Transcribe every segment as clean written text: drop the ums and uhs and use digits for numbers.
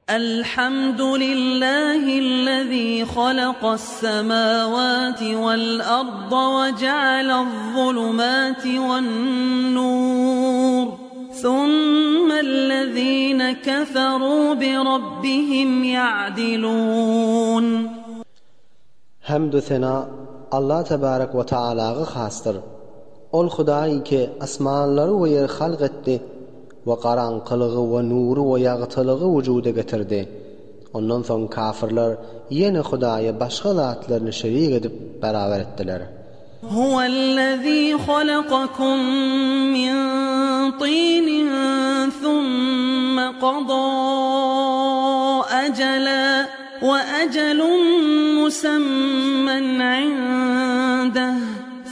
الحمد لله الذي خلق السماوات والأرض وجعل الظلمات والنور ثم الذين كفروا بربهم يعدلون. Hamd sena Allah tebarek ve Teala'ya hastır. Ol Hudaý ki asmanları we yer halq etdi ve qaranqylygy we nuru we ýagtylygy wujuda getirdi. Ondan soň kafirler ýene Hudaýa başga zatlaryny şerik edip beraber etdiler. Huvellezî halaqakum min tînin thumma qadâ ajala ve ajalun musamman 'indah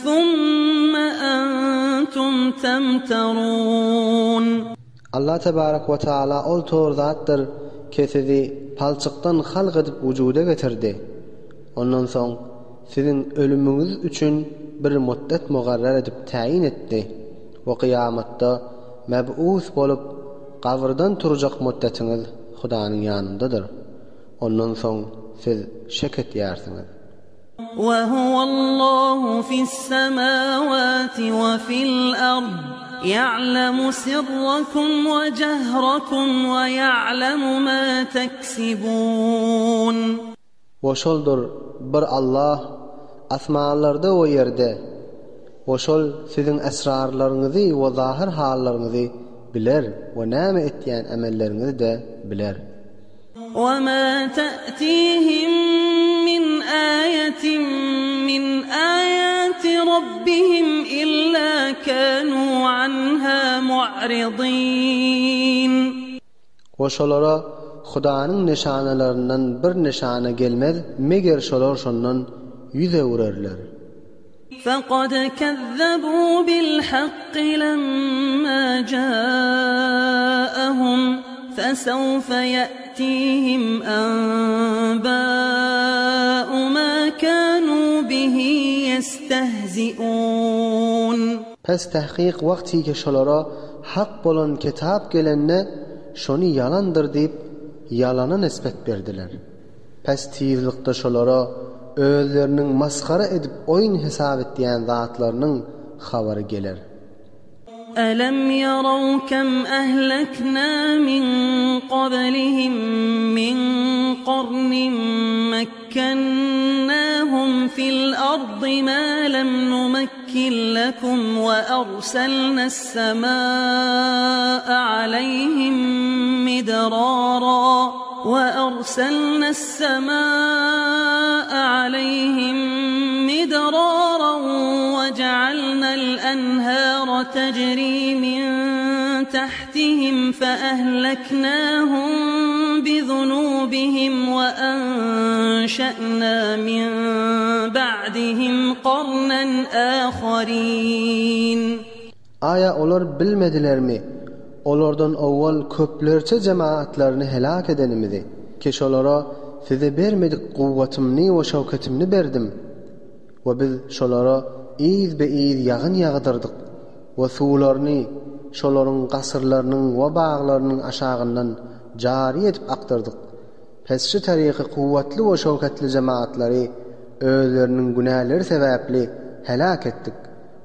thumma antum tamtarun. Allah tebarek ve Teala ol tor zatdır ki sizi palçykdan halq edip wujuda getirdi. Ondan soň sizin ölümüňiz üçin bir muddet mugarrar edip tayin etdi. Ve kıyamatda meb'us bolup gabrdan turjak muddetiňiz Hudaýyň ýanyndadyr. Ondan soň siz şek etýärsiňiz. وهو الله في السماوات وفي الأرض يعلم سركم وجهركم ويعلم ما تكسبون. Oşoldur bir Allah asmanlarda we ýerde. Oşol sizin esrarlaryňyzy we zahir hallaryňyzy biler we näme etýän amelleriňizi de biler. وما تأتيهم من آية من آيات ربهم إلا كانوا عنها معرضين. Oşolara Hudaýyň nişanalarynyň bir nişana gelmez, meger şolar şondan ýüze urarlar. فقد كذبوا بالحق لما جاءهم فسوف يأتيهم أنباء ما كانوا به يستهزئون. Pes tahqiq wagty ki şolara hak bolan kitap gelenne şonu yalandır deyip yalana nispet berdiler. Pes tiyizlikde şolara özlerinin maskara edip oyun hesap etdiyen zatlarının habari gelir. ألم يروا كم أهلكنا من قبلهم من قرن مكناهم في الأرض ما لم نمكن لكم وأرسلنا السماء عليهم مدرارا وجعلنا الأنهار تجري من تحتهم فأهلكناهم بذنوبهم وأنشأنا من بعدهم قرنا آخرين. Aya olar bilmediler mi? Olardan awval köplerçe cemaatlaryny helak edenimizi. Keşolara size bermedik kuvvetimi we şawkatimi berdim. Ve biz şolara iz be iz ýagyn ýagdyrdyk. Ve suwlaryny şolaryň gasyrlarynyň we baglarynyň aşagyndan jary edip akdyrdyk. Pesçi taryhy kuvvetli we şawkatli cemaatlary özleriniň günäleri sebäpli helak etdik.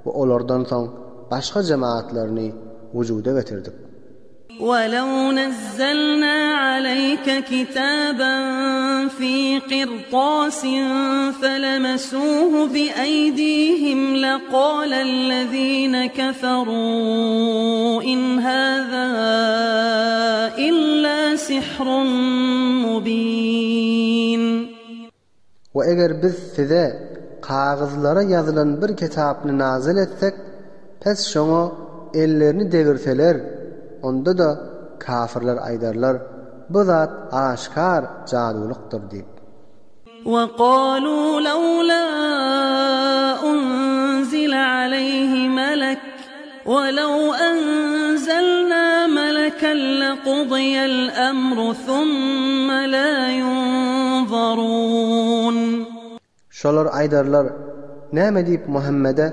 Ve olardan soň başga cemaatlaryny wujuda getirdik. ولو نزلنا عليك كتابا في قرطاس فلمسوه بأيديهم لقال الذين كفروا إن هذا إلا سحر مبين. وeger biz size kağızlara yazılan bir kitapny nazil etsek, pes şoňa ellerini degirseler, onda da kafirler aydarlar bu zat aşkar cadulukdur deyip. وقالوا لولا أنزل عليه ملك ولو أنزلنا ملكا لقضي الأمر ثم لا ينظرون. Şolar aydarlar näme deyip Muhammed'e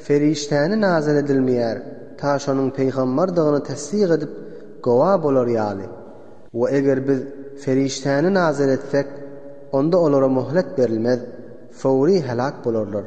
feriştani nazil edilmeýär, ta şonuň peýgamberdigini tasdiq edip gowa bolar ýaly. Ve eger biz feriştani nazil etsek, onda olara möhlet berilmez, fawry helak bolarlar.